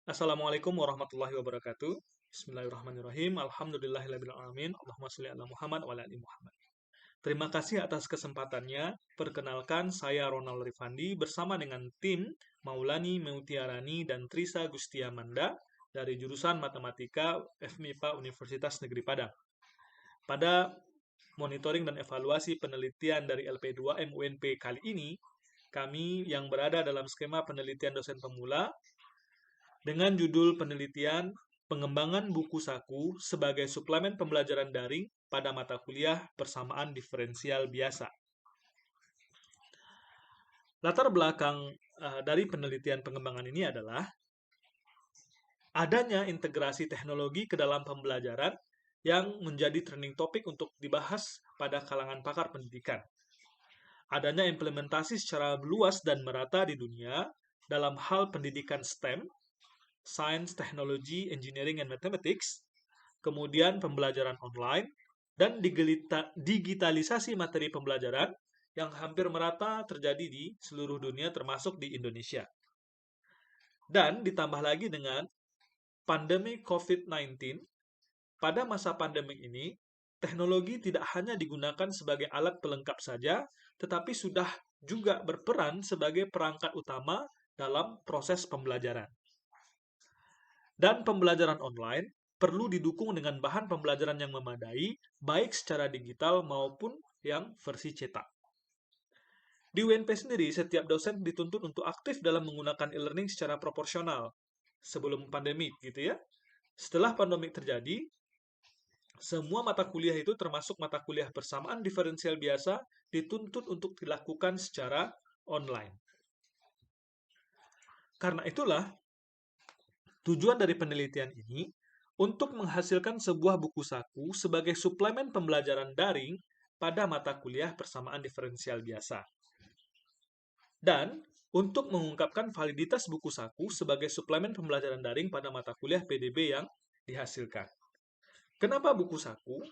Assalamualaikum warahmatullahi wabarakatuh. Bismillahirrahmanirrahim. Alhamdulillahirabbil alamin. Allahumma shalli ala Muhammad wa ala ali Muhammad. Terima kasih atas kesempatannya. Perkenalkan, saya Ronald Rifandi bersama dengan tim Maulani Meutiarani dan Trisa Gustiamanda dari jurusan Matematika FMIPA Universitas Negeri Padang. Pada monitoring dan evaluasi penelitian dari LP2 MUNP kali ini, kami yang berada dalam skema penelitian dosen pemula dengan judul penelitian Pengembangan Buku Saku sebagai Suplemen Pembelajaran Daring pada Mata Kuliah Persamaan Diferensial Biasa. Latar belakang dari penelitian pengembangan ini adalah adanya integrasi teknologi ke dalam pembelajaran yang menjadi trending topik untuk dibahas pada kalangan pakar pendidikan. Adanya implementasi secara luas dan merata di dunia dalam hal pendidikan STEM, Science, Technology, Engineering, and Mathematics, kemudian pembelajaran online, dan digitalisasi materi pembelajaran yang hampir merata terjadi di seluruh dunia termasuk di Indonesia. Dan ditambah lagi dengan pandemi COVID-19, pada masa pandemi ini, teknologi tidak hanya digunakan sebagai alat pelengkap saja, tetapi sudah juga berperan sebagai perangkat utama dalam proses pembelajaran. Dan pembelajaran online perlu didukung dengan bahan pembelajaran yang memadai, baik secara digital maupun yang versi cetak. Di UNP sendiri, setiap dosen dituntut untuk aktif dalam menggunakan e-learning secara proporsional sebelum pandemi, gitu ya. Setelah pandemi terjadi, semua mata kuliah itu termasuk mata kuliah persamaan diferensial biasa dituntut untuk dilakukan secara online. Karena itulah, tujuan dari penelitian ini untuk menghasilkan sebuah buku saku sebagai suplemen pembelajaran daring pada mata kuliah persamaan diferensial biasa. Dan untuk mengungkapkan validitas buku saku sebagai suplemen pembelajaran daring pada mata kuliah PDB yang dihasilkan. Kenapa buku saku?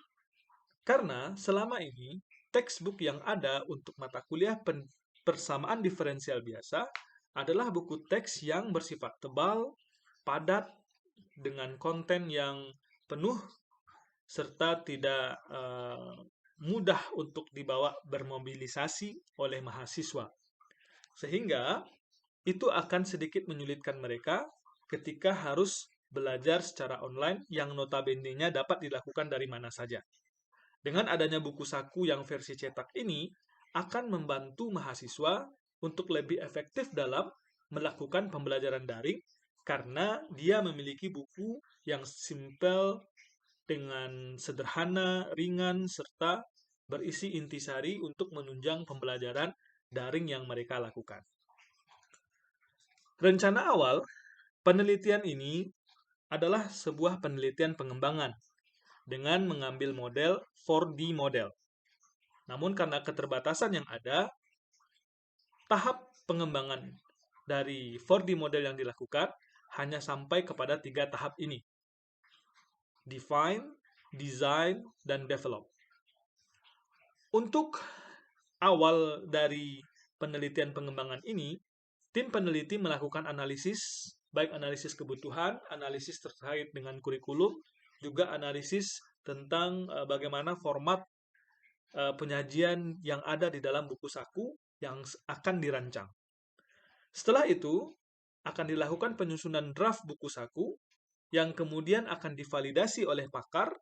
Karena selama ini textbook yang ada untuk mata kuliah persamaan diferensial biasa adalah buku teks yang bersifat tebal, padat, dengan konten yang penuh, serta tidak mudah untuk dibawa bermobilisasi oleh mahasiswa. Sehingga itu akan sedikit menyulitkan mereka ketika harus belajar secara online yang notabene-nya dapat dilakukan dari mana saja. Dengan adanya buku saku yang versi cetak ini, akan membantu mahasiswa untuk lebih efektif dalam melakukan pembelajaran daring karena dia memiliki buku yang simpel dengan sederhana, ringan, serta berisi intisari untuk menunjang pembelajaran daring yang mereka lakukan. Rencana awal, penelitian ini adalah sebuah penelitian pengembangan dengan mengambil model 4D model. Namun karena keterbatasan yang ada, tahap pengembangan dari 4D model yang dilakukan hanya sampai kepada 3 tahap ini. Define, Design, dan Develop. Untuk awal dari penelitian pengembangan ini, tim peneliti melakukan analisis, baik analisis kebutuhan, analisis terkait dengan kurikulum, juga analisis tentang bagaimana format penyajian yang ada di dalam buku saku yang akan dirancang. Setelah itu, akan dilakukan penyusunan draft buku saku yang kemudian akan divalidasi oleh pakar.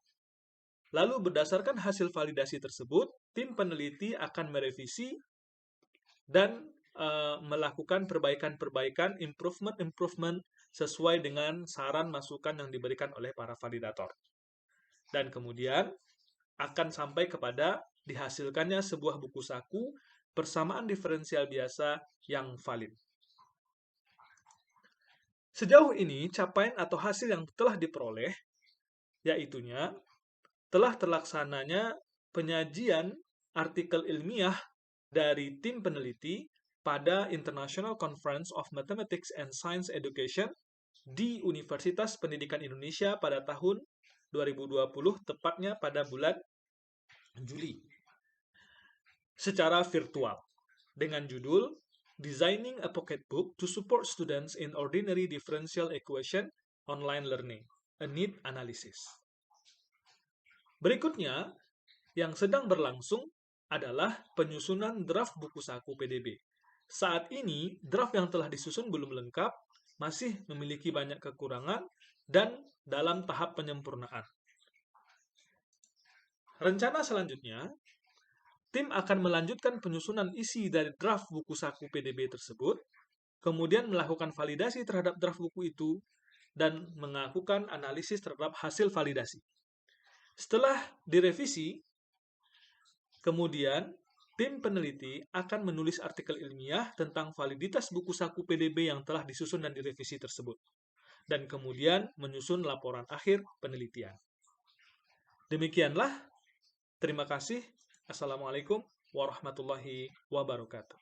Lalu berdasarkan hasil validasi tersebut, tim peneliti akan merevisi dan melakukan perbaikan-perbaikan, improvement sesuai dengan saran masukan yang diberikan oleh para validator. Dan kemudian akan sampai kepada dihasilkannya sebuah buku saku persamaan diferensial biasa yang valid. Sejauh ini, capaian atau hasil yang telah diperoleh, yaitunya telah terlaksananya penyajian artikel ilmiah dari tim peneliti pada International Conference of Mathematics and Science Education di Universitas Pendidikan Indonesia pada tahun 2020, tepatnya pada bulan Juli, secara virtual, dengan judul Designing a Pocketbook to Support Students in Ordinary Differential Equation Online Learning, a Need Analysis. Berikutnya, yang sedang berlangsung adalah penyusunan draft buku saku PDB. Saat ini, draft yang telah disusun belum lengkap, masih memiliki banyak kekurangan, dan dalam tahap penyempurnaan. Rencana selanjutnya, tim akan melanjutkan penyusunan isi dari draft buku saku PDB tersebut, kemudian melakukan validasi terhadap draft buku itu, dan melakukan analisis terhadap hasil validasi. Setelah direvisi, kemudian tim peneliti akan menulis artikel ilmiah tentang validitas buku saku PDB yang telah disusun dan direvisi tersebut, dan kemudian menyusun laporan akhir penelitian. Demikianlah, terima kasih. Assalamualaikum warahmatullahi wabarakatuh.